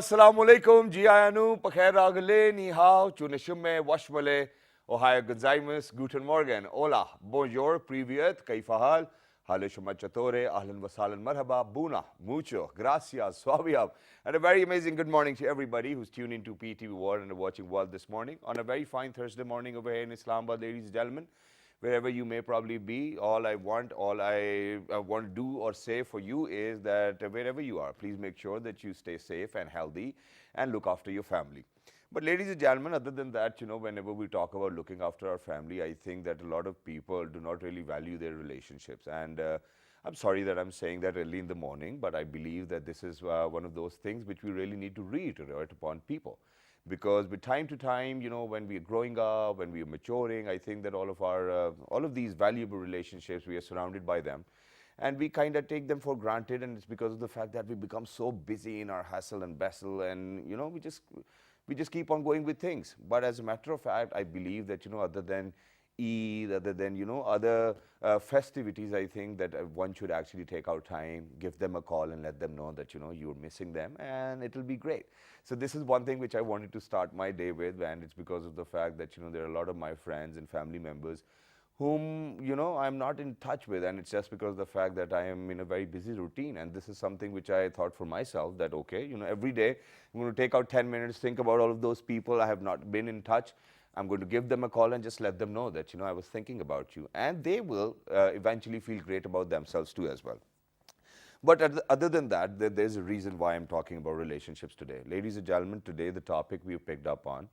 Assalamu alaikum, Jiayanu, Pakhair Agale, Ni Hao, Chunishume, Washmale, Ohio Gozaimus, Guten Morgen, Hola, Bonjour, Privyet, Kaifahal, Halishumachatore, Ahlan Wasalan Marhaba, Buna, Mucho, Gracias, Swabiab, and a very amazing good morning to everybody who's tuned into PTV World and watching World this morning on a very fine Thursday morning over here in Islamabad, ladies and gentlemen. Wherever you may probably be, all I want to do or say for you is that wherever you are, please make sure that you stay safe and healthy and look after your family. But ladies and gentlemen, other than that, whenever we talk about looking after our family, I think that a lot of people do not really value their relationships. And I'm sorry that I'm saying that early in the morning, but I believe that this is one of those things which we really need to reiterate upon people. Because with time to time, when we are growing up, when we are maturing, I think that all of these valuable relationships, we are surrounded by them. And we kind of take them for granted, and it's because of the fact that we become so busy in our hustle and bustle, and we just keep on going with things. But as a matter of fact, I believe that other than Eid, other than other festivities, I think that one should actually take out time, give them a call, and let them know that you're missing them, and it'll be great. So this is one thing which I wanted to start my day with, and it's because of the fact that there are a lot of my friends and family members whom I'm not in touch with, and it's just because of the fact that I am in a very busy routine. And this is something which I thought for myself that okay, every day I'm going to take out 10 minutes, think about all of those people I have not been in touch. I'm going to give them a call and just let them know that I was thinking about you, and they will eventually feel great about themselves too as well. But other than that, there's a reason why I'm talking about relationships today. Ladies and gentlemen, today the topic we've picked up on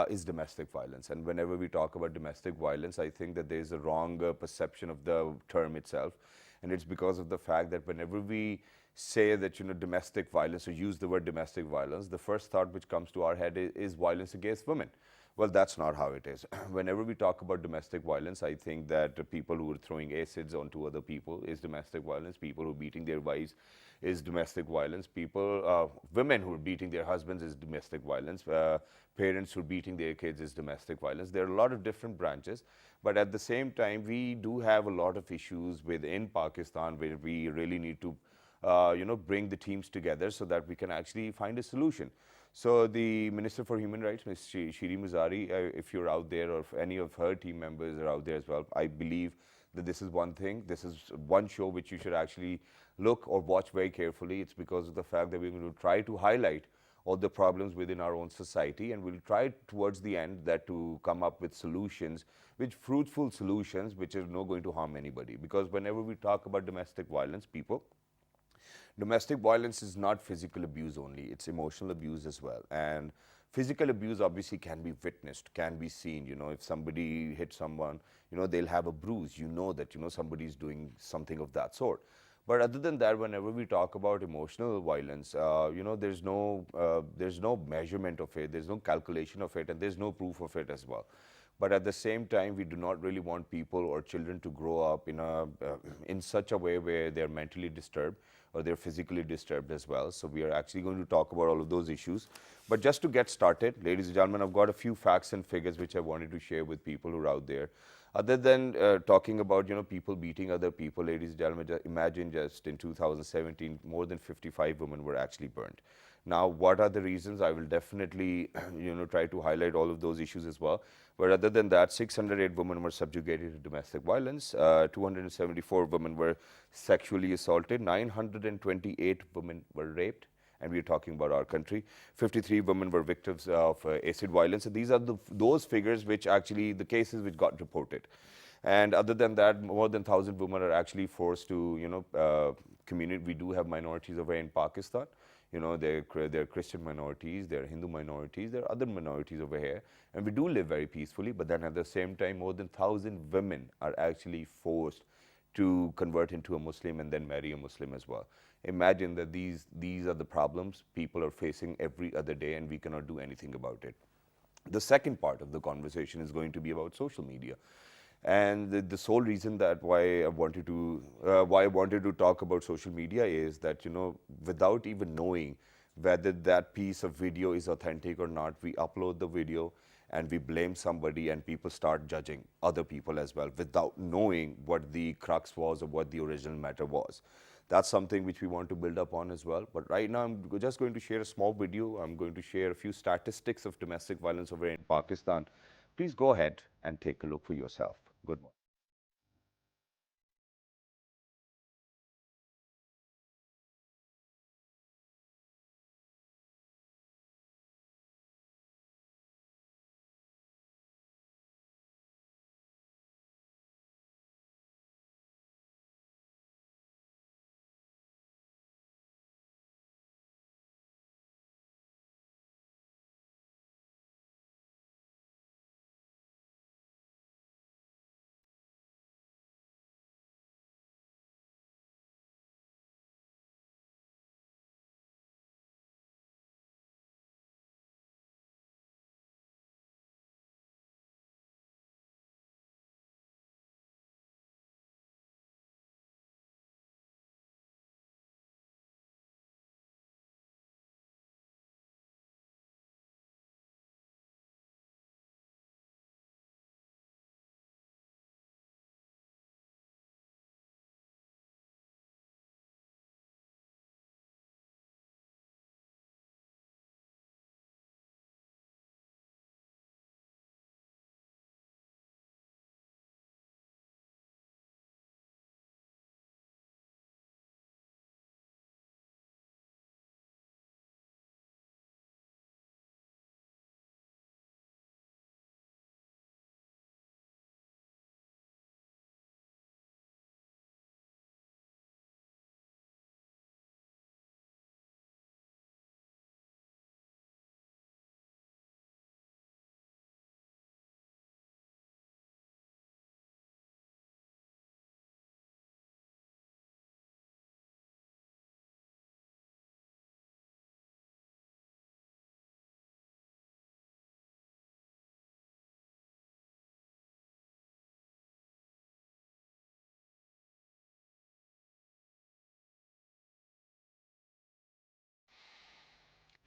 is domestic violence. And whenever we talk about domestic violence, I think that there's a wrong perception of the term itself. And it's because of the fact that whenever we say that domestic violence or use the word domestic violence, the first thought which comes to our head is violence against women. Well, that's not how it is. Whenever we talk about domestic violence, I think that people who are throwing acids onto other people is domestic violence. People who are beating their wives is domestic violence. Women who are beating their husbands is domestic violence. Parents who are beating their kids is domestic violence. There are a lot of different branches, but at the same time, we do have a lot of issues within Pakistan where we really need to bring the teams together so that we can actually find a solution. So the Minister for Human Rights, Ms. Shiri Muzari, if you're out there or if any of her team members are out there as well, I believe that this is one thing, this is one show which you should actually look or watch very carefully. It's because of the fact that we're going to try to highlight all the problems within our own society, and we'll try towards the end that to come up with solutions, fruitful solutions, which are not going to harm anybody. Because whenever we talk about domestic violence, domestic violence is not physical abuse only, it's emotional abuse as well. And physical abuse obviously can be witnessed, can be seen. If somebody hits someone, they'll have a bruise. That, somebody's doing something of that sort. But other than that, whenever we talk about emotional violence, there's no measurement of it, there's no calculation of it, and there's no proof of it as well. But at the same time, we do not really want people or children to grow up in such a way where they're mentally disturbed or they're physically disturbed as well. So we are actually going to talk about all of those issues. But just to get started, ladies and gentlemen, I've got a few facts and figures which I wanted to share with people who are out there. Other than talking about people beating other people, ladies and gentlemen, imagine just in 2017, more than 55 women were actually burned. Now, what are the reasons? I will definitely try to highlight all of those issues as well. But other than that, 608 women were subjugated to domestic violence, 274 women were sexually assaulted, 928 women were raped, and we're talking about our country. 53 women were victims of acid violence. And these are those figures which actually, the cases which got reported. And other than that, more than 1,000 women are actually forced to, we do have minorities over in Pakistan. They're Christian minorities, they're Hindu minorities, there are other minorities over here. And we do live very peacefully, but then at the same time, more than 1,000 women are actually forced to convert into a Muslim and then marry a Muslim as well. Imagine that these are the problems people are facing every other day, and we cannot do anything about it. The second part of the conversation is going to be about social media. And the sole reason that why I wanted to talk about social media is that, without even knowing whether that piece of video is authentic or not, we upload the video and we blame somebody, and people start judging other people as well without knowing what the crux was or what the original matter was. That's something which we want to build up on as well. But right now, I'm just going to share a small video. I'm going to share a few statistics of domestic violence over in Pakistan. Please go ahead and take a look for yourself. Good morning.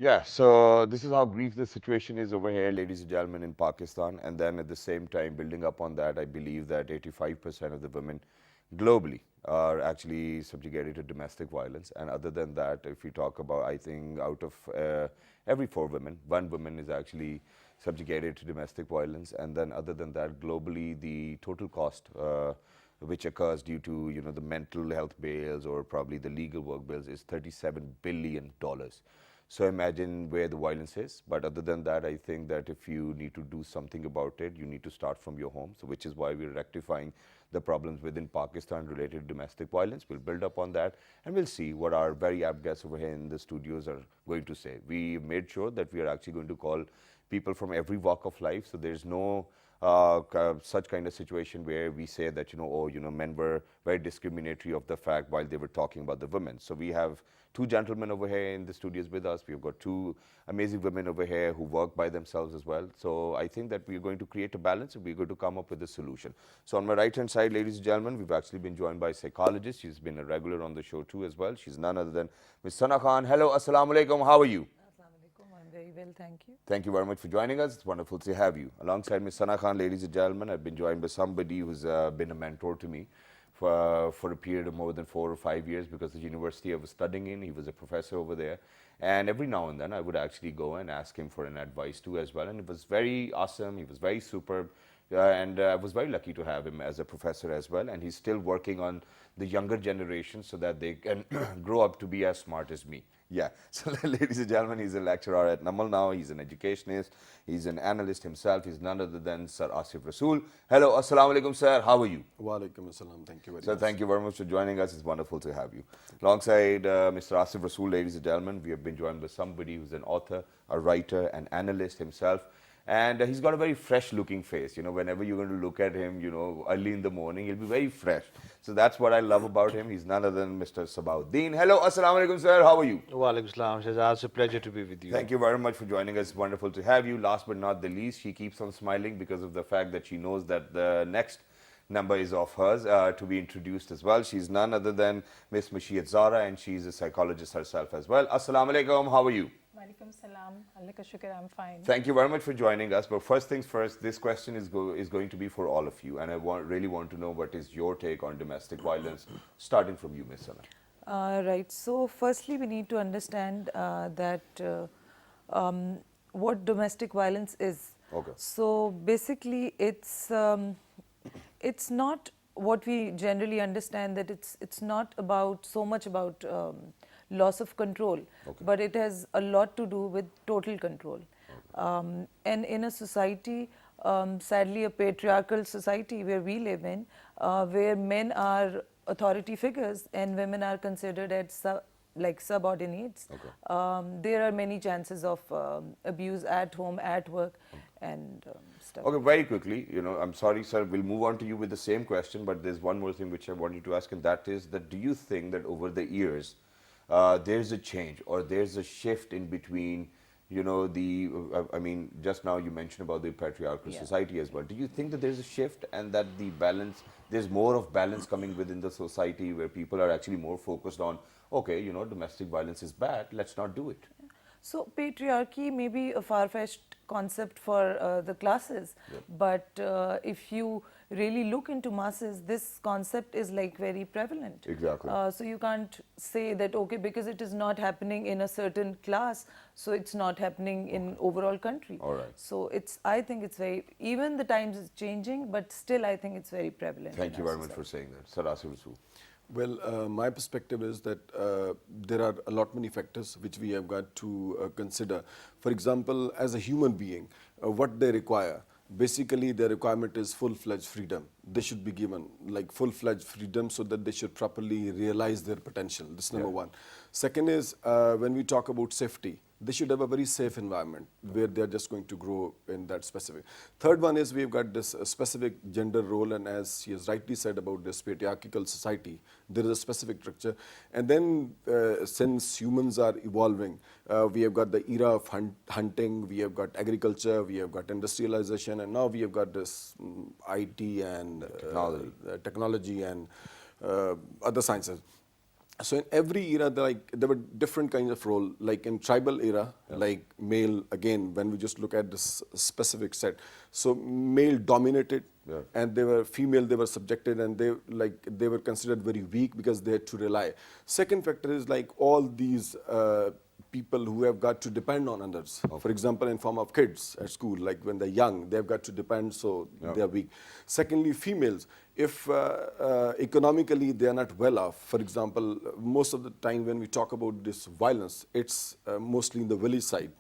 Yeah, so this is how grief the situation is over here, ladies and gentlemen, in Pakistan. And then at the same time, building up on that, I believe that 85% of the women globally are actually subjugated to domestic violence. And other than that, if we talk about, I think out of every 4 women, 1 woman is actually subjugated to domestic violence. And then other than that, globally, the total cost which occurs due to the mental health bills or probably the legal work bills is $37 billion. So imagine where the violence is. But other than that, I think that if you need to do something about it, you need to start from your home. So which is why we're rectifying the problems within Pakistan related to domestic violence. We'll build up on that and we'll see what our very apt guests over here in the studios are going to say. We made sure that we are actually going to call people from every walk of life. So there's no such kind of situation where we say that, men were very discriminatory of the fact while they were talking about the women. So we have 2 gentlemen over here in the studios with us. We've got 2 amazing women over here who work by themselves as well. So I think that we're going to create a balance and we're going to come up with a solution. So on my right-hand side, ladies and gentlemen, we've actually been joined by a psychologist. She's been a regular on the show too as well. She's none other than Ms. Sana Khan. Hello, assalamu alaikum. How are you? I'm very well, thank you. Thank you very much for joining us. It's wonderful to have you. Alongside Ms. Sana Khan, ladies and gentlemen, I've been joined by somebody who's been a mentor to me for a period of more than 4 or 5 years because the university I was studying in, he was a professor over there. And every now and then I would actually go and ask him for an advice too as well. And it was very awesome. He was very superb. And I was very lucky to have him as a professor as well. And he's still working on the younger generation so that they can grow up to be as smart as me. Yeah. So, ladies and gentlemen, he's a lecturer at Namal now. He's an educationist. He's an analyst himself. He's none other than Sir Asif Rasool. Hello, assalamu alaikum, sir. How are you? Walaikum assalam. Thank you very Sir, much. thank you very much for joining us. It's wonderful to have you. Alongside Mr. Asif Rasool, ladies and gentlemen, we have been joined by somebody who's an author, a writer, an analyst himself. And he's got a very fresh looking face. Whenever you're going to look at him, early in the morning, he'll be very fresh. So that's what I love about him. He's none other than Mr. Sabauddin. Hello, assalamu alaikum, sir. How are you? Walaikum salam, Shahzad. It's a pleasure to be with you. Thank you very much for joining us. It's wonderful to have you. Last but not the least, she keeps on smiling because of the fact that she knows that the next number is of hers to be introduced as well. She's none other than Miss Mashiat Zara, and she's a psychologist herself as well. Assalamu alaikum. How are you? Walaikum salam. Allah ka shukr, I'm fine. Thank you very much for joining us. But first things first, this question is going to be for all of you. And I really want to know what is your take on domestic violence, starting from you, Miss Sana. Right. So, firstly, we need to understand that what domestic violence is. Okay. So, basically, it's not what we generally understand, that it's not about so much about loss of control, Okay. but it has a lot to do with total control. And in a society, sadly a patriarchal society where we live in, where men are authority figures and women are considered as like subordinates, Okay. there are many chances of abuse at home, at work, and stuff. Okay, very quickly, I'm sorry, sir, we'll move on to you with the same question, but there's one more thing which I wanted to ask, and that is that do you think that over the years, there's a change or there's a shift in between, I mean, just now you mentioned about the patriarchal Yeah. society as well. Do you think that there's a shift and that there's more of balance coming within the society where people are actually more focused on, okay, domestic violence is bad, let's not do it? So patriarchy may be a far-fetched concept for the classes, Yep. but if you really look into masses, this concept is like very prevalent. Exactly. So you can't say that, okay, because it is not happening in a certain class, so it's not happening in overall country. All right. So I think it's very, even the times is changing, but still I think it's very prevalent. Thank in you our very much for society. saying that. Sir Asif Rasool. Well, my perspective is that there are a lot many factors which we have got to consider. For example, as a human being, what they require. Basically, their requirement is full-fledged freedom. They should be given like full-fledged freedom so that they should properly realize their potential. This is number one. Second is when we talk about safety, they should have a very safe environment where they're just going to grow in that specific. Third one is we've got this specific gender role, and as she has rightly said about this patriarchal society, there is a specific structure. And then since humans are evolving, we have got the era of hunting, we have got agriculture, we have got industrialization, and now we have got this IT and technology and other sciences. So in every era, there were different kinds of role. Like in tribal era, like male, again, when we just look at this specific set, so male dominated, and they were female, they were subjected, and they were considered very weak because they had to rely. Second factor is like all these people who have got to depend on others. For example, in form of kids at school, like when they're young, they've got to depend, so they're weak. Secondly, females, if economically they are not well off, for example, most of the time when we talk about this violence, it's mostly in the village side,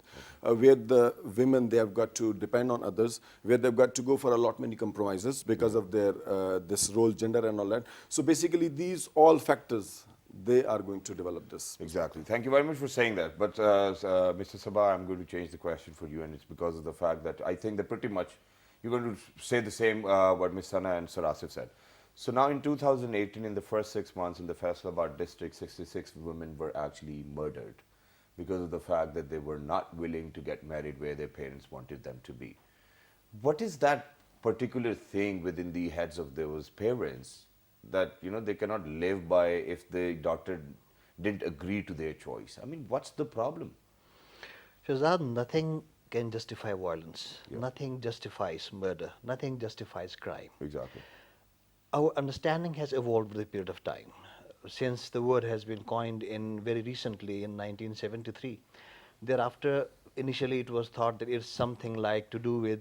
where the women, they have got to depend on others, where they've got to go for a lot many compromises because of their this role, gender and all that. So basically these all factors, they are going to develop this. Exactly. Thank you very much for saying that. But Mr. Sabah, I'm going to change the question for you, and it's because of the fact that I think that pretty much you're going to say the same what Ms. Sana and Sir Asif said. So now in 2018, in the first 6 months in the Faisalabad district, 66 women were actually murdered because of the fact that they were not willing to get married where their parents wanted them to be. What is that particular thing within the heads of those parents that they cannot live by if the doctor didn't agree to their choice? I mean, what's the problem? Shahzad, nothing can justify violence. Nothing justifies murder. Nothing justifies crime. Exactly. Our understanding has evolved with a period of time. Since the word has been coined in very recently in 1973. Thereafter, initially it was thought that it's something like to do with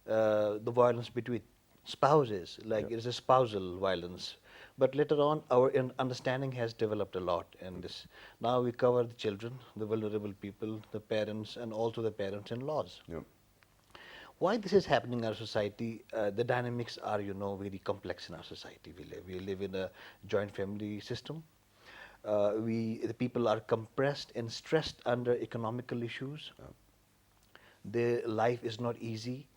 the violence between spouses, like it's a spousal violence. But later on, our understanding has developed a lot in this. Now we cover the children, the vulnerable people, the parents, and also the parents-in-laws. Yep. Why this is happening in our society? The dynamics are, very complex in our society. We live in a joint family system. The people are compressed and stressed under economical issues. Their life is not easy.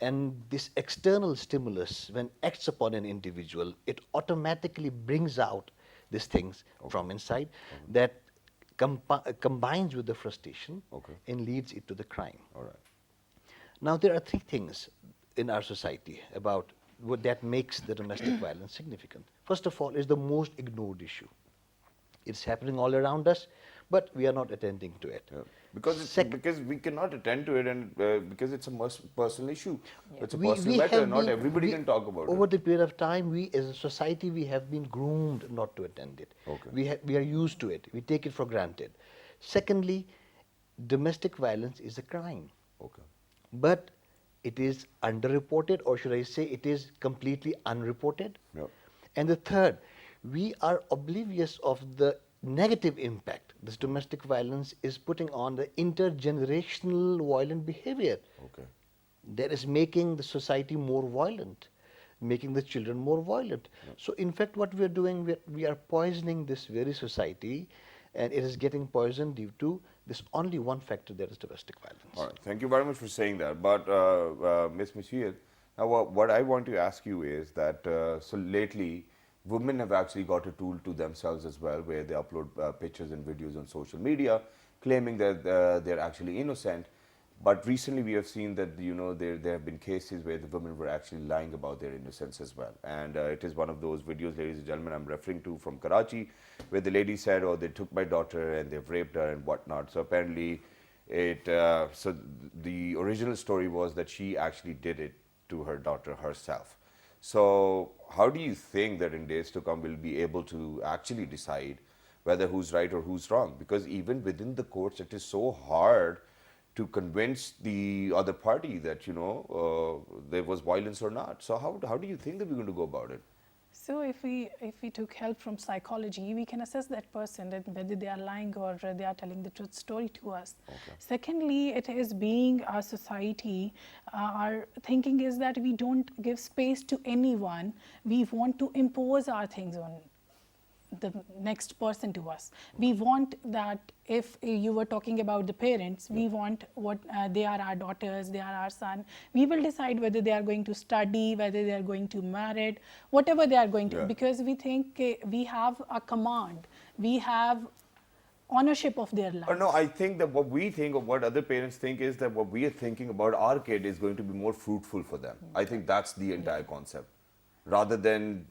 And this external stimulus, when acts upon an individual, it automatically brings out these things from inside that combines with the frustration and leads it to the crime. All right. Now, there are three things in our society about what that makes the domestic violence significant. First of all, is the most ignored issue. It's happening all around us, but we are not attending to it. Yeah. Because because we cannot attend to it, and because it's a personal issue. It's a personal matter. Not everybody can talk about over it. the period of time, we as a society, we have been groomed not to attend it. Okay. We are used to it. We take it for granted. Secondly, domestic violence is a crime, Okay. but it is underreported, or should I say it is completely unreported. Yep. And the third, we are oblivious of the negative impact this domestic violence is putting on the intergenerational violent behavior. Okay. That is making the society more violent, making the children more violent. So in fact, what we are doing, we are poisoning this very society, and it is getting poisoned due to this only one factor, that is domestic violence. All right. Thank you very much for saying that. But Ms. Mashir, now what I want to ask you is that so lately, women have actually got a tool to themselves as well, where they upload pictures and videos on social media, claiming that they're actually innocent. But recently, we have seen that there have been cases where the women were actually lying about their innocence as well. And it is one of those videos, ladies and gentlemen, I'm referring to from Karachi, where the lady said, "Oh, they took my daughter and they've raped her and whatnot." So apparently, so the original story was that she actually did it to her daughter herself. So how do you think that in days to come we'll be able to actually decide whether who's right or who's wrong? Because even within the courts, it is so hard to convince the other party that there was violence or not. So how do you think that we're going to go about it? So if we took help from psychology, we can assess that person, that whether they are lying or they are telling the truth story to us. Okay. Secondly, it is being our society, our thinking is that we don't give space to anyone. We want to impose our things on the next person to us. We want that, if you were talking about the parents, we want what they are our daughters, they are our son. We will decide whether they are going to study, whether they are going to marry, whatever they are going to, because we think we have a command, we have ownership of their lives. No, I think that what we think, or what other parents think, is that what we are thinking about our kid is going to be more fruitful for them. I think that's the entire concept, rather than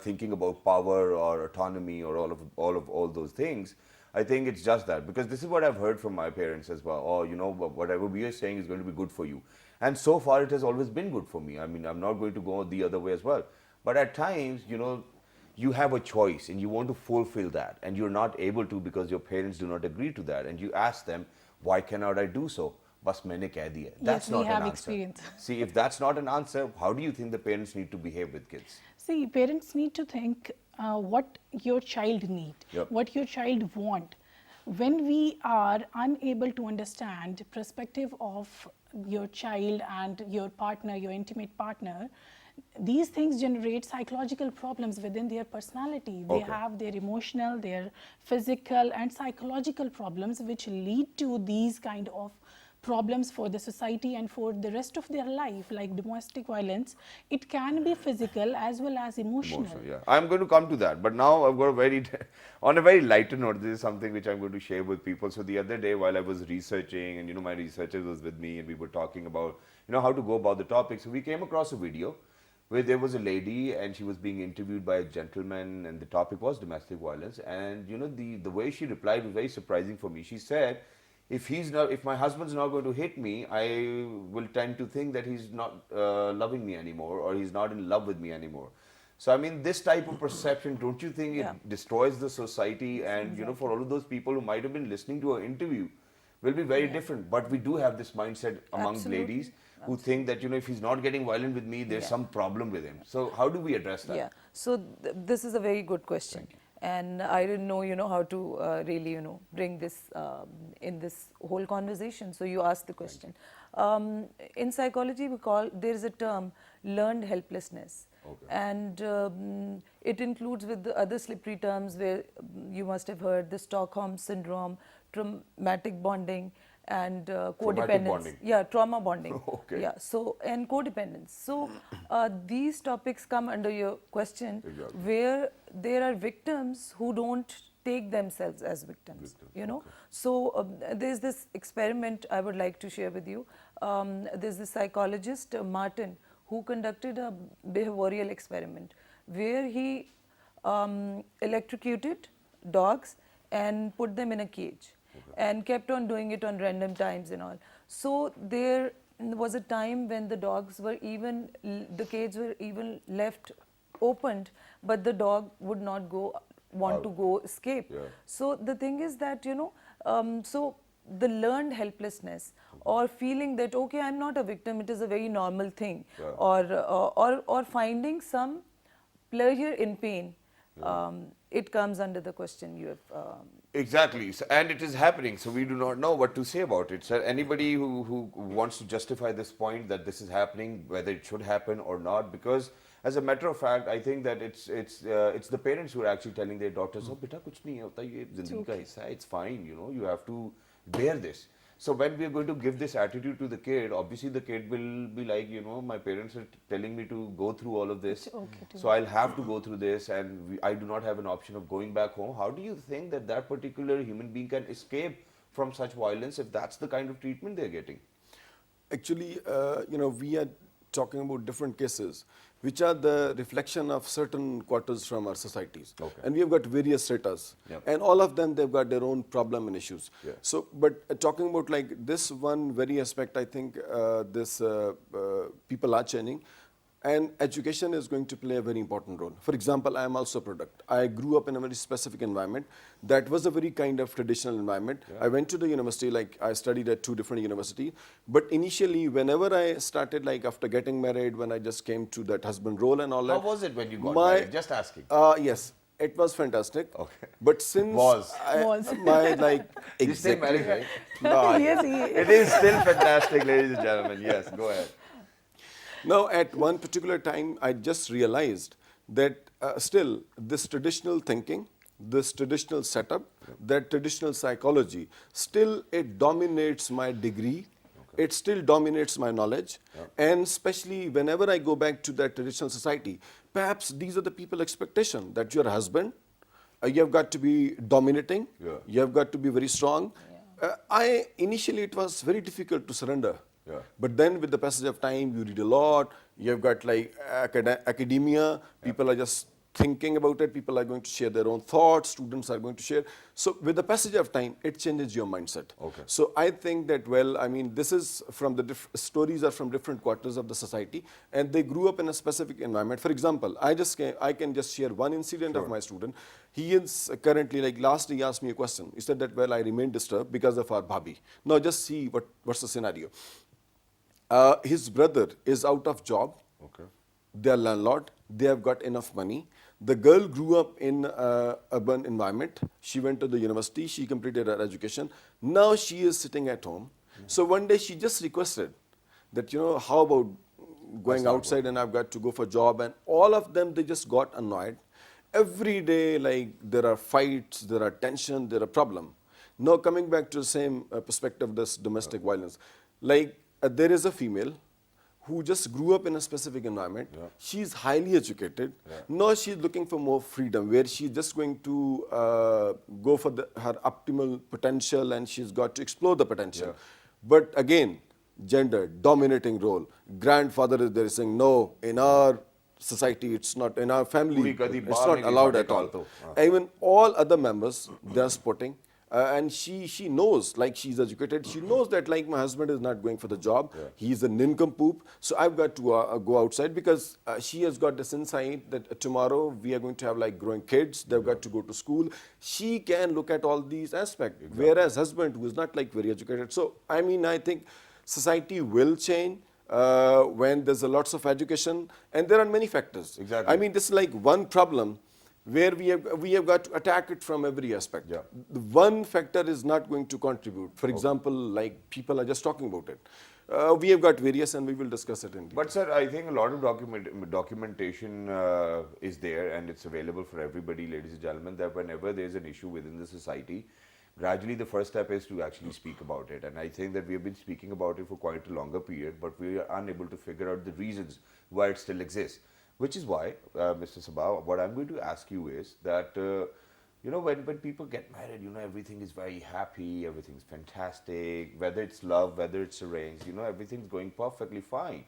thinking about power or autonomy or all those things. I think it's just that, because this is what I've heard from my parents as well. Oh, whatever we are saying is going to be good for you, and so far it has always been good for me. I mean, I'm not going to go the other way as well. But at times, you have a choice and you want to fulfill that, and you're not able to because your parents do not agree to that, and you ask them, why cannot I do so? Bas maine keh diya. That's not an answer. Yes, we have experience. See, if that's not an answer, how do you think the parents need to behave with kids? See, parents need to think what your child need, what your child want. When we are unable to understand perspective of your child and your partner, your intimate partner, these things generate psychological problems within their personality. They have their emotional, their physical and psychological problems, which lead to these kind of problems for the society and for the rest of their life. Like domestic violence, it can be physical as well as emotional. Yeah, I'm going to come to that, but now I've got on a very lighter note, this is something which I'm going to share with people. So the other day, while I was researching, and my researcher was with me, and we were talking about how to go about the topic, so we came across a video where there was a lady and she was being interviewed by a gentleman, and the topic was domestic violence. And the way she replied was very surprising for me. She said, if my husband's not going to hit me, I will tend to think that he's not loving me anymore, or he's not in love with me anymore. So I mean, this type of perception, don't you think it destroys the society? And for all of those people who might have been listening to an interview, will be very different. But we do have this mindset among ladies who think that if he's not getting violent with me, there's some problem with him. So how do we address that? Yeah. So this is a very good question. And I didn't know, how to really, bring this in this whole conversation. So you asked the question. In psychology, there is a term, learned helplessness. And it includes with the other slippery terms where you must have heard the Stockholm syndrome, traumatic bonding, and codependence. Bonding. Yeah, trauma bonding. Okay. Yeah. So, and codependence. So these topics come under your question, where there are victims who don't take themselves as victims. So there's this experiment I would like to share with you. There's this psychologist Martin, who conducted a behavioral experiment where he electrocuted dogs and put them in a cage and kept on doing it on random times and all. So there was a time when the dogs were even, the cage were even left opened, but the dog would not want to go escape. Yeah. So the thing is that, so the learned helplessness or feeling that, okay, I'm not a victim, it is a very normal thing, Yeah. or finding some pleasure in pain, it comes under the question you have. Exactly, so, and it is happening, so we do not know what to say about it. So anybody who wants to justify this point that this is happening, whether it should happen or not, because as a matter of fact, I think that it's the parents who are actually telling their daughters, "Oh, beta, kuch nahi hota, ye zindagi ka hissa hai, it's fine, you have to bear this." So when we are going to give this attitude to the kid, obviously the kid will be like, my parents are telling me to go through all of this, It's okay to so I'll have to go through this, and I do not have an option of going back home. How do you think that that particular human being can escape from such violence if that's the kind of treatment they're getting? Actually, we are talking about different cases, which are the reflection of certain quarters from our societies. Okay. And we have got various stratas. Yep. And all of them, they've got their own problem and issues. Yeah. So, but talking about like this one very aspect, I think people are changing. And education is going to play a very important role. For example, I am also a product. I grew up in a very specific environment that was a very kind of traditional environment. I went to the university, like I studied at 2 different universities. But initially, whenever I started, like after getting married, when I just came to that husband role and all that. How was it when you got married? Just asking. Yes, it was fantastic. Okay. But since Was. my like You still married, right? No, Yes, he It is still fantastic, ladies and gentlemen. Yes, go ahead. Now, at one particular time, I just realized that still this traditional thinking, this traditional setup, that traditional psychology, still it dominates my degree. It still dominates my knowledge. And especially whenever I go back to that traditional society, perhaps these are the people expectation that you're a husband, you have got to be dominating, you have got to be very strong. Initially, it was very difficult to surrender. Yeah. But then with the passage of time, you read a lot, you have got like academia, people are just thinking about it, people are going to share their own thoughts, students are going to share. So with the passage of time, it changes your mindset. Okay. So I think that, well, I mean, this is from the stories are from different quarters of the society, and they grew up in a specific environment. For example, I can just share one incident of my student. He is currently, like last he asked me a question. He said that, well, I remain disturbed because of our bhabhi. Now just see what's the scenario. His brother is out of job. Okay. They are landlord. They have got enough money. The girl grew up in urban environment. She went to the university. She completed her education. Now she is sitting at home. So one day she just requested that, how about going outside and I've got to go for job. And all of them, they just got annoyed. Every day, like there are fights, there are tension, there are problem. Now coming back to the same perspective of this domestic violence, like there is a female who just grew up in a specific environment. She's highly educated. Now she's looking for more freedom, where she's just going to go for her optimal potential, and she's got to explore the potential. But again, gender, dominating role. Grandfather is there saying, no, in our society, it's not, in our family, it's not allowed at all. Even all other members, they are supporting. And she knows, like she's educated, she knows that like my husband is not going for the job, he's a nincompoop, so I've got to go outside, because she has got this insight that tomorrow we are going to have like growing kids, they've got to go to school. She can look at all these aspects, whereas husband who is not like very educated. So I mean, I think society will change when there's a lots of education, and there are many factors. Exactly. I mean, this is like one problem where we have got to attack it from every aspect. The one factor is not going to contribute. For example, like people are just talking about it. We have got various, and we will discuss it in detail. But sir, I think a lot of documentation is there, and it's available for everybody, ladies and gentlemen, that whenever there's an issue within the society, gradually the first step is to actually speak about it. And I think that we have been speaking about it for quite a longer period, but we are unable to figure out the reasons why it still exists. Which is why, Mr. Sabah, what I'm going to ask you is that, when people get married, everything is very happy, everything's fantastic, whether it's love, whether it's arranged, everything's going perfectly fine.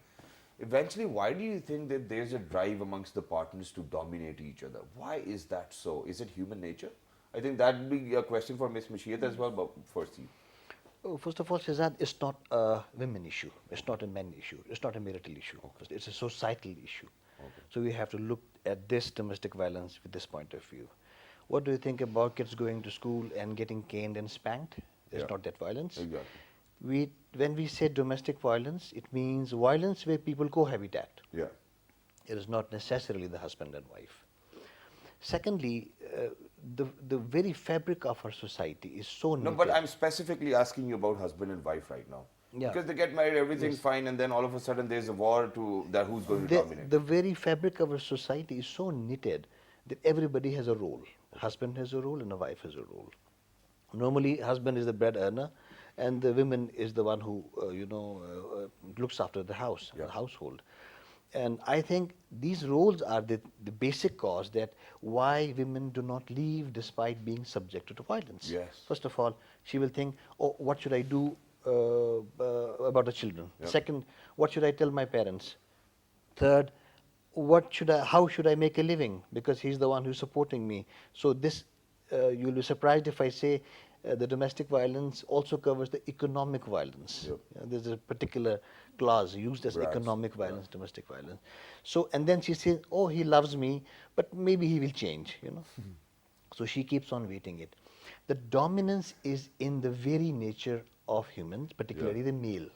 Eventually, why do you think that there's a drive amongst the partners to dominate each other? Why is that so? Is it human nature? I think that would be a question for Ms. Mashiat as well, but first you. Oh, first of all, Shehzad, it's not a women issue. It's not a men issue. It's not a marital issue. It's a societal issue. So we have to look at this domestic violence with this point of view. What do you think about kids going to school and getting caned and spanked? It's Yeah. not that violence. Exactly. When we say domestic violence, it means violence where people cohabitate. Yeah. It is not necessarily the husband and wife. Secondly, the very fabric of our society is so No, knitted. but I'm specifically asking you about husband and wife right now. Yeah. Because they get married, everything's fine, and then all of a sudden there's a war to that who's going to dominate. The very fabric of our society is so knitted that everybody has a role. Husband has a role and a wife has a role. Normally, husband is the bread earner, and the woman is the one who looks after the house, the household. And I think these roles are the basic cause that why women do not leave despite being subjected to violence. Yes. First of all, she will think, oh, what should I do about the children? Yep. Second, what should I tell my parents? Third, how should I make a living? Because he's the one who's supporting me. So this, you'll be surprised if I say the domestic violence also covers the economic violence. Yep. There's a particular clause used as Brass. economic violence, domestic violence. So, and then she says, oh, he loves me, but maybe he will change, So she keeps on waiting it. The dominance is in the very nature of humans, particularly the male.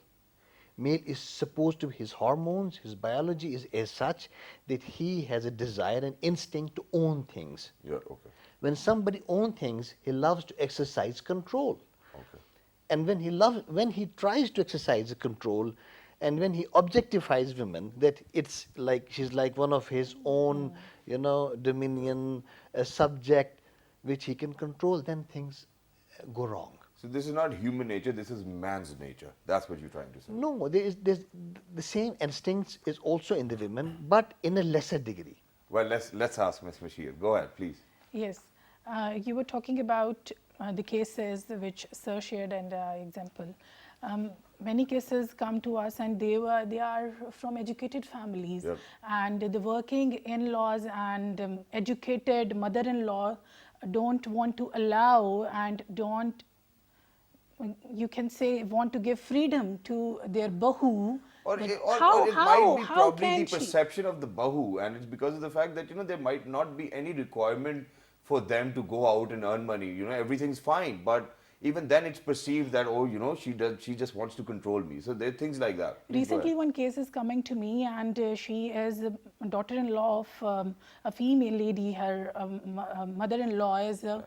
Male is supposed to, his hormones, his biology is as such that he has a desire and instinct to own things. Yeah, okay. When somebody owns things, he loves to exercise control. Okay. And when he tries to exercise the control, and when he objectifies women, that it's like she's like one of his own, dominion, a subject which he can control, then things go wrong. So this is not human nature, this is man's nature. That's what you're trying to say. No, there's the same instincts is also in the women, but in a lesser degree. Well, let's ask Ms. Mashiat. Go ahead, please. Yes, you were talking about the cases which Sir shared and example. Many cases come to us and they are from educated families, Yep. and the working in-laws and educated mother-in-law don't want to allow and don't, you can say, want to give freedom to their bahu. Or But it how might be probably can the she? perception of the bahu, and it's because of the fact that there might not be any requirement for them to go out and earn money. Everything's fine, but even then it's perceived that she just wants to control me. So there are things like that. Please go Recently, ahead. one case is coming to me, and she is a daughter-in-law of a female lady. Her mother-in-law is a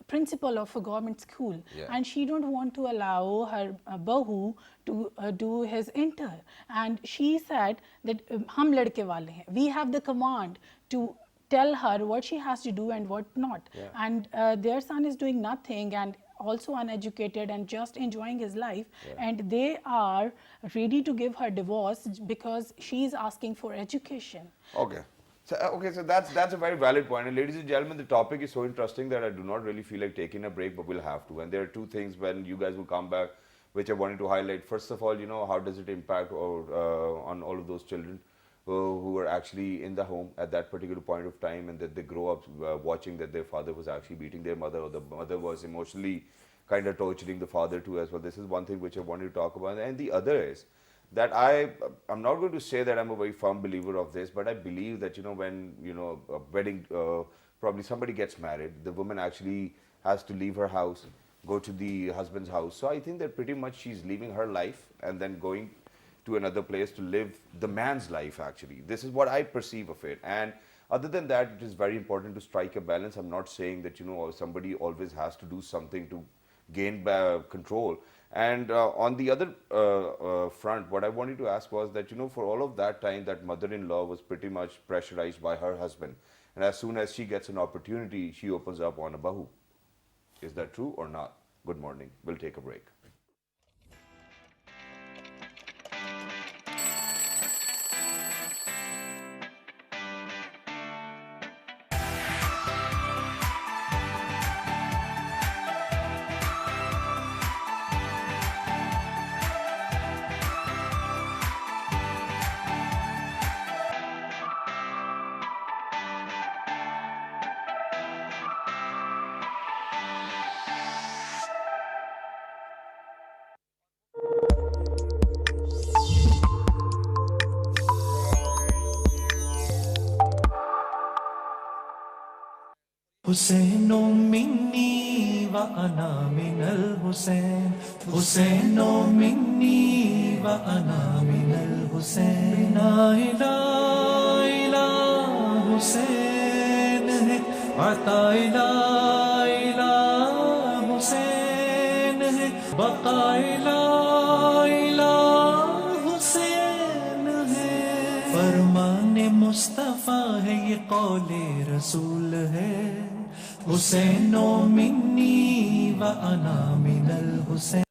principal of a government school, and she don't want to allow her bahu to do his inter. And she said that hum ladke wale hain. We have the command to tell her what she has to do and what not. And their son is doing nothing and also uneducated and just enjoying his life, and they are ready to give her divorce because she is asking for education. Okay. So that's a very valid point. And ladies and gentlemen, the topic is so interesting that I do not really feel like taking a break, but we'll have to. And there are two things when you guys will come back, which I wanted to highlight. First of all, how does it impact on all of those children who are actually in the home at that particular point of time, and that they grow up watching that their father was actually beating their mother, or the mother was emotionally kind of torturing the father too as well. This is one thing which I wanted to talk about. And the other is that I'm not going to say that I'm a very firm believer of this, but I believe that when a wedding, probably somebody gets married, the woman actually has to leave her house, go to the husband's house. So I think that pretty much she's leaving her life and then going to another place to live the man's life. Actually, this is what I perceive of it. And other than that, it is very important to strike a balance. I'm not saying that somebody always has to do something to gain control. And on the other front, what I wanted to ask was that, for all of that time, that mother-in-law was pretty much pressurized by her husband. And as soon as she gets an opportunity, she opens up on a bahu. Is that true or not? Good morning. We'll take a break. حسين مني وأنا من الحسين حسين مني وأنا من الحسين لا إله إلا حسين ہے عطا لا إله حسین ہے بقا لا إله حسین ہے فرمان مصطفیٰ ہے یہ قول رسول ہے حسین منی وأنا من الحسین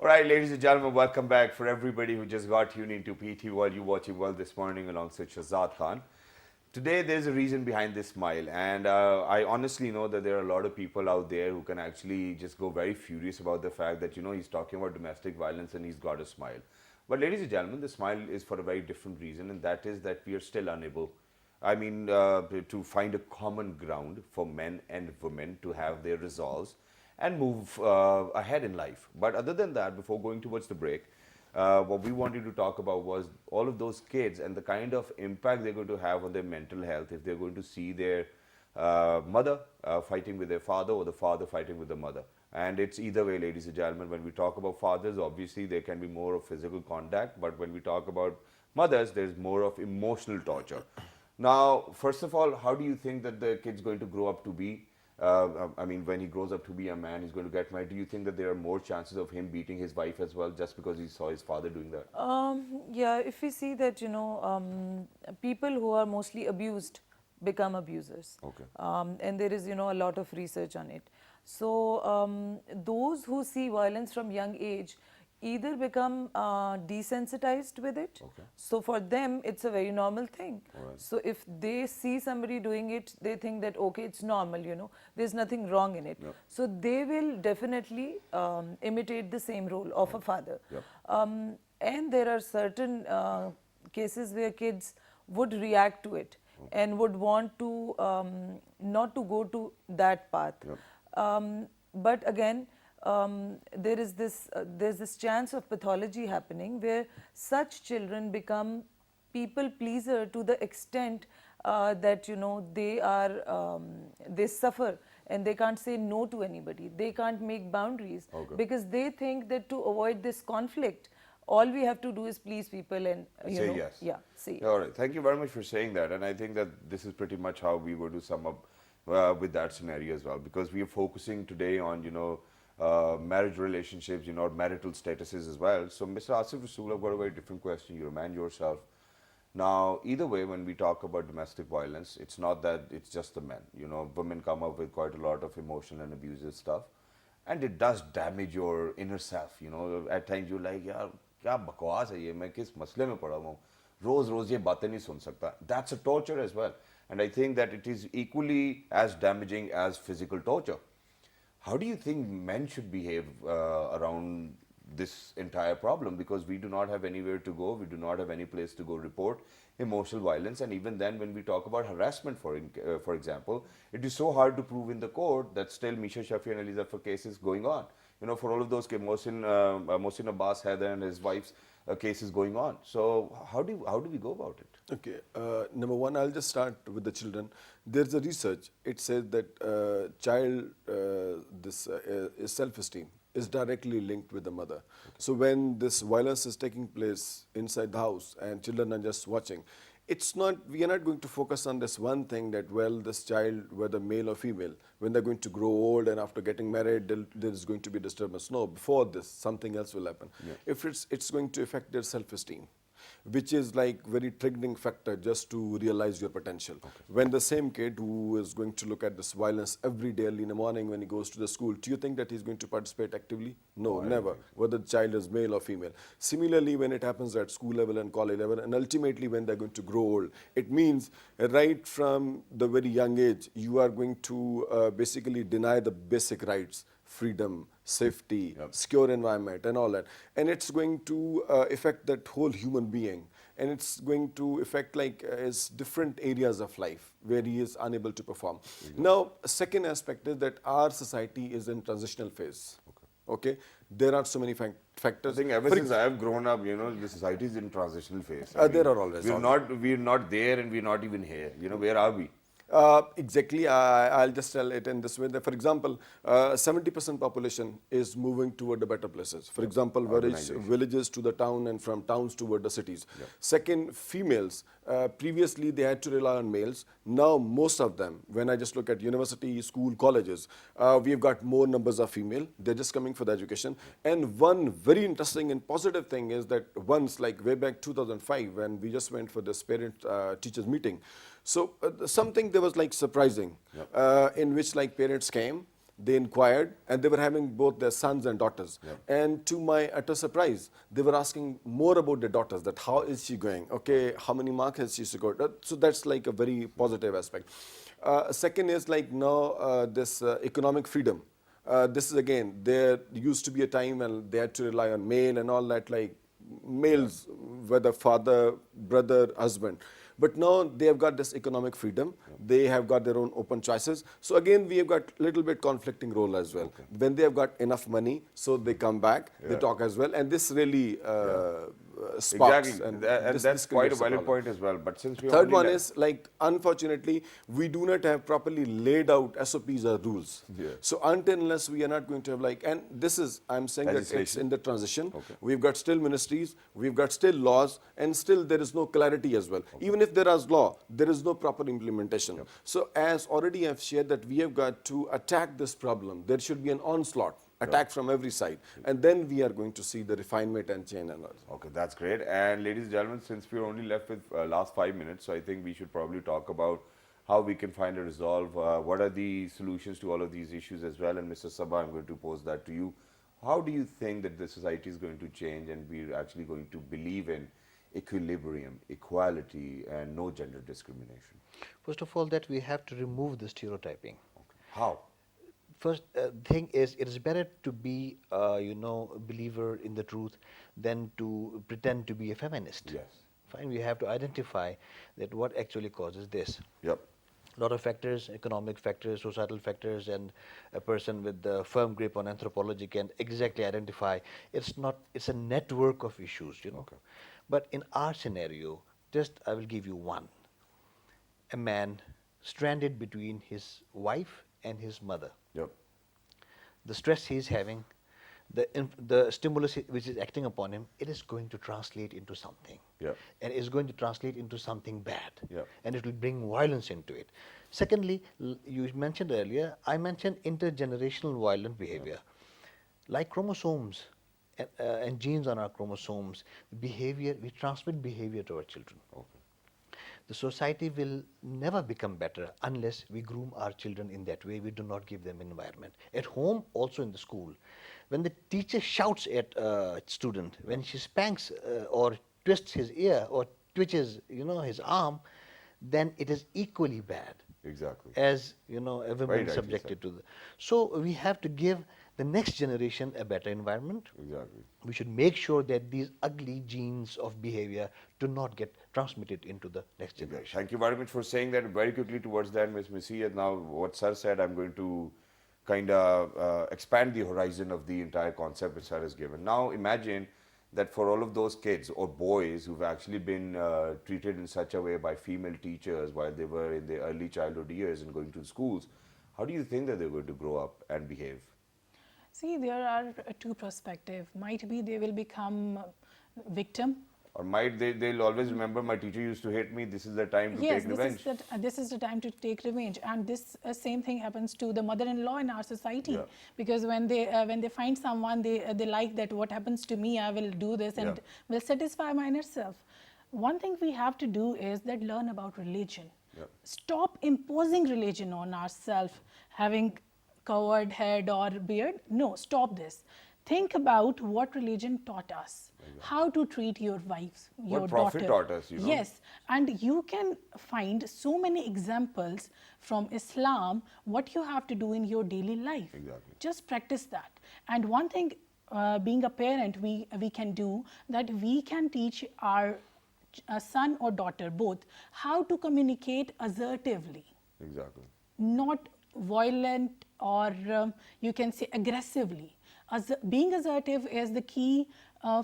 All right, ladies and gentlemen, welcome back. For everybody who just got tuned into PT while you watching well this morning alongside Shahzad Khan. Today, there's a reason behind this smile, and I honestly know that there are a lot of people out there who can actually just go very furious about the fact that, you know, he's talking about domestic violence and he's got a smile. But ladies and gentlemen, the smile is for a very different reason, and that is that we are still unable, to find a common ground for men and women to have their resolves and move ahead in life. But other than that, before going towards the break, what we wanted to talk about was all of those kids and the kind of impact they're going to have on their mental health if they're going to see their mother fighting with their father or the father fighting with the mother. And it's either way, ladies and gentlemen. When we talk about fathers, obviously there can be more of physical contact, but when we talk about mothers, there's more of emotional torture. Now, first of all, how do you think that the kid's going to grow up to be? When he grows up to be a man, he's going to get married. Do you think that there are more chances of him beating his wife as well just because he saw his father doing that? Yeah, if we see that, people who are mostly abused become abusers. Okay. And there is, a lot of research on it. So those who see violence from young age either become desensitized with it. So for them, it's a very normal thing. So if they see somebody doing it, they think that, okay, it's normal, you know, there's nothing wrong in it. So they will definitely imitate the same role of a father. And there are certain cases where kids would react to it and would want to not to go to that path. But again, there's this chance of pathology happening where such children become people pleaser to the extent that, you know, they suffer and they can't say no to anybody. They can't make boundaries because they think that to avoid this conflict, all we have to do is please people and Say yes. Yeah, say yes. All right. Thank you very much for saying that. And I think that this is pretty much how we were to sum up with that scenario as well, because we are focusing today on, you know, marriage relationships, you know, marital statuses as well. So, Mr. Asif Rasool, I've got a very different question. You remind yourself. Now, either way, when we talk about domestic violence, it's not that it's just the men. You know, women come up with quite a lot of emotional and abusive stuff. And it does damage your inner self. You know, at times you're like, यार क्या बकवास है ये, मैं किस मसले में पड़ा हुआ हूँ, रोज रोज ये बातें नहीं सुन सकता. That's a torture as well. And I think that it is equally as damaging as physical torture. How do you think men should behave around this entire problem? Because we do not have anywhere to go, we do not have any place to go report emotional violence, and even then when we talk about harassment, for example, it is so hard to prove in the court that still Misha Shafi and Aliza for cases going on. You know, for all of those, Mohsin Abbas, Heather and his wife's cases going on. So how do we go about it? Okay, number one, I'll just start with the children. There's a research. It says that child self-esteem is directly linked with the mother. So when this violence is taking place inside the house and children are just watching, it's not, we are not going to focus on this one thing that, well, this child, whether male or female, when they're going to grow old and after getting married, there is going to be disturbance. No, before this, something else will happen. If it's going to affect their self-esteem, which is like very triggering factor just to realize your potential. When the same kid who is going to look at this violence every day early in the morning when he goes to the school, do you think that he's going to participate actively? No, never, whether the child is male or female. Similarly, when it happens at school level and college level, and ultimately when they're going to grow old, it means right from the very young age, you are going to basically deny the basic rights, freedom, safety, secure environment and all that. And it's going to affect that whole human being. And it's going to affect like his different areas of life where he is unable to perform. Now, second aspect is that our society is in transitional phase. Okay, there are so many factors. I think ever since I have grown up, you know, the society is in transitional phase. There are always. We're not there and we're not even here. You know, where are we? Exactly, I'll just tell it in this way. That, for example, 70% population is moving toward the better places. For example, villages to the town and from towns toward the cities. Second, females. Previously, they had to rely on males. Now, most of them, when I just look at university, school, colleges, we've got more numbers of female. They're just coming for the education. And one very interesting and positive thing is that once, like way back 2005, when we just went for this parent-teachers meeting, so something that was like surprising, in which like parents came, they inquired, and they were having both their sons and daughters. And to my utter surprise, they were asking more about their daughters, that how is she going? Okay, how many marks has she scored? So that's like a very positive aspect. Second is like now this economic freedom. This is again, there used to be a time when they had to rely on male and all that, like males, whether father, brother, husband. But now they have got this economic freedom. They have got their own open choices. So again, we have got a little bit conflicting role as well. When they have got enough money, so they come back, they talk as well. And this really sparks. Exactly. And that's quite a valid point as well. But since we third one is like, unfortunately, we do not have properly laid out SOPs or rules. So until unless we are not going to have like, and this is, I'm saying that it's in the transition. We've got still ministries, we've got still laws, and still there is no clarity as well. Even if there is law, there is no proper implementation. So as already I've shared that we have got to attack this problem. There should be an onslaught. Attack from every side, and then we are going to see the refinement and change and all. Okay, that's great. And ladies and gentlemen, since we're only left with last 5 minutes, so I think we should probably talk about how we can find a resolve. What are the solutions to all of these issues as well? And Mr. Sabha, I'm going to pose that to you. How do you think that the society is going to change and we're actually going to believe in equilibrium, equality, and no gender discrimination? First of all, that we have to remove the stereotyping. How? First thing is, it is better to be, a believer in the truth than to pretend to be a feminist. Yes. Fine, we have to identify that what actually causes this. Yep. A lot of factors, economic factors, societal factors, and a person with a firm grip on anthropology can exactly identify. It's a network of issues. Okay. But in our scenario, just I will give you one. A man stranded between his wife and his mother. Yep. The stress he's having, the stimulus which is acting upon him, it is going to translate into something. Yeah. And it's going to translate into something bad. Yeah. And it will bring violence into it. Secondly, you mentioned earlier, I mentioned intergenerational violent behavior. Like chromosomes and genes on our chromosomes, behavior, we transmit behavior to our children. Okay. The society will never become better unless we groom our children in that way. We do not give them environment. At home, also in the school. When the teacher shouts at a student, when she spanks or twists his ear or twitches, his arm, then it is equally bad. Exactly. As a Very woman rightly subjected said. to so we have to give the next generation a better environment. Exactly. We should make sure that these ugly genes of behavior do not get transmitted into the next generation. Thank you very much for saying that. Very quickly towards that, Ms. Missy, and now what Sir said, I'm going to kind of expand the horizon of the entire concept which Sir has given. Now imagine that for all of those kids or boys who've actually been treated in such a way by female teachers while they were in their early childhood years and going to schools, how do you think that they're going to grow up and behave? See, there are two perspectives. Might be they will become victim. Or might they'll always remember my teacher used to hit me, this is the time to Yes, take revenge. this is the time to take revenge, and this same thing happens to the mother-in-law in our society. Yeah. Because when they find someone, they like that. What happens to me, I will do this and Yeah. will satisfy my inner self. One thing we have to do is that learn about religion. Yeah. Stop imposing religion on ourselves, having covered head or beard. No, stop this. Think about what religion taught us, how to treat your wives, your What Prophet daughter. taught us, Yes, and you can find so many examples from Islam what you have to do in your daily life. Exactly. Just practice that. And one thing, being a parent, we can do that. We can teach our son or daughter both how to communicate assertively, Exactly. not violent or you can say aggressively. Being assertive is the key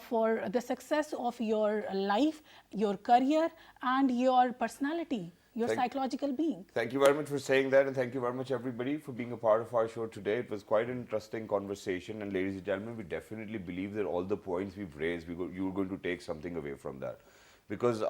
for the success of your life, your career, and your personality, your psychological being. Thank you very much for saying that, and thank you very much everybody for being a part of our show today. It was quite an interesting conversation, and ladies and gentlemen, we definitely believe that all the points we've raised, you're going to take something away from that. Because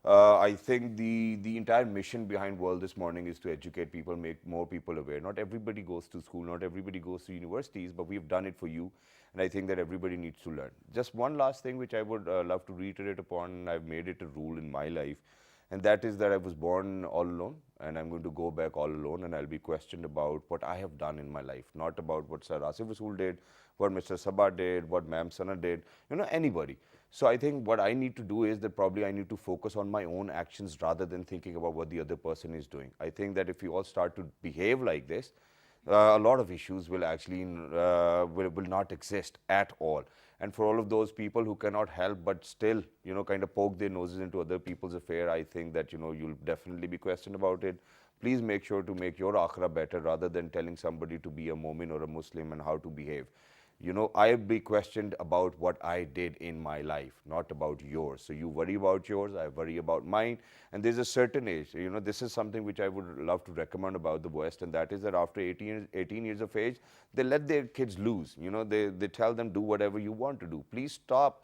I think the entire mission behind World this morning is to educate people, make more people aware. Not everybody goes to school, not everybody goes to universities, but we've done it for you. And I think that everybody needs to learn. Just one last thing which I would love to reiterate upon, and I've made it a rule in my life, and that is that I was born all alone, and I'm going to go back all alone, and I'll be questioned about what I have done in my life, not about what Sir Asif Rasool did, what Mr. Sabah did, what Ma'am Sana did, anybody. So I think what I need to do is that probably I need to focus on my own actions rather than thinking about what the other person is doing. I think that if we all start to behave like this, a lot of issues will actually will not exist at all. And for all of those people who cannot help but still, kind of poke their noses into other people's affair, I think that, you'll definitely be questioned about it. Please make sure to make your akhira better rather than telling somebody to be a Mu'min or a Muslim and how to behave. I'll be questioned about what I did in my life, not about yours. So you worry about yours, I worry about mine. And there's a certain age, this is something which I would love to recommend about the West, and that is that after 18 years of age, they let their kids loose. They tell them, do whatever you want to do. Please stop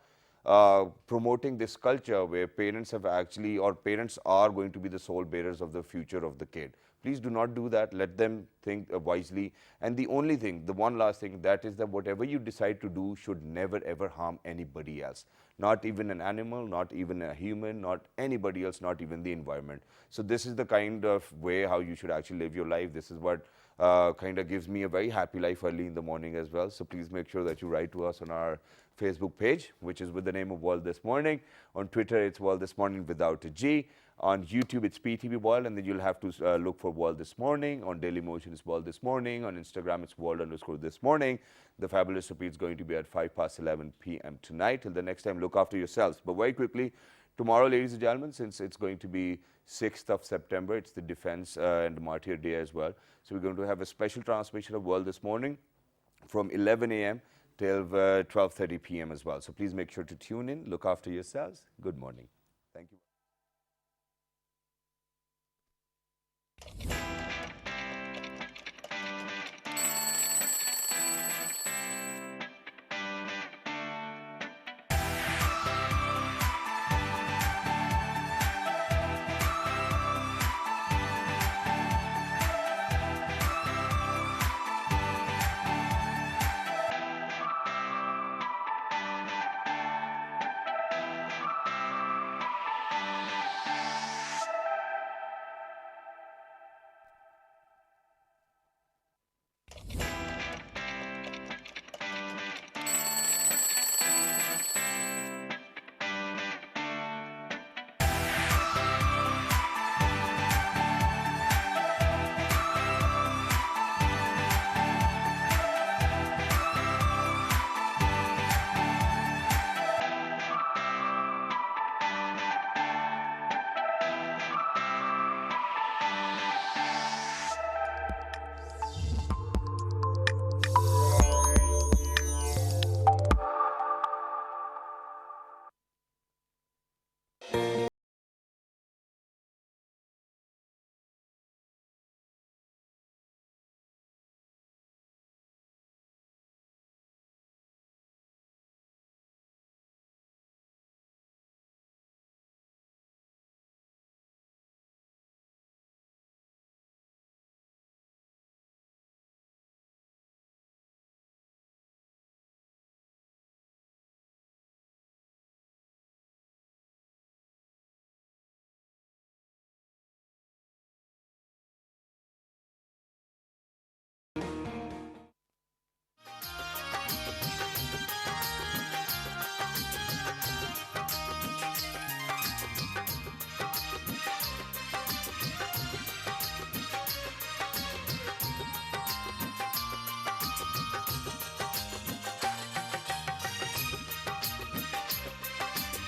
promoting this culture where parents are going to be the sole bearers of the future of the kid. Please do not do that. Let them think wisely. And the one last thing, that is that whatever you decide to do should never ever harm anybody else. not even an animal, not even a human, not anybody else, not even the environment. So this is the kind of way how you should actually live your life. This is what kind of gives me a very happy life early in the morning as well. So please make sure that you write to us on our Facebook page, which is with the name of World This Morning. On Twitter, it's World This Morning without a G. On YouTube, it's PTV World, and then you'll have to look for World This Morning. On Dailymotion, it's World This Morning. On Instagram, it's World_This Morning. The fabulous repeat is going to be at 11 p.m. tonight. Till the next time, look after yourselves. But very quickly, tomorrow, ladies and gentlemen, since it's going to be 6th of September, it's the Defense and Martyr Day as well. So we're going to have a special transmission of World This Morning from 11 a.m. till 12:30 p.m. as well. So please make sure to tune in, look after yourselves. Good morning. Thank you.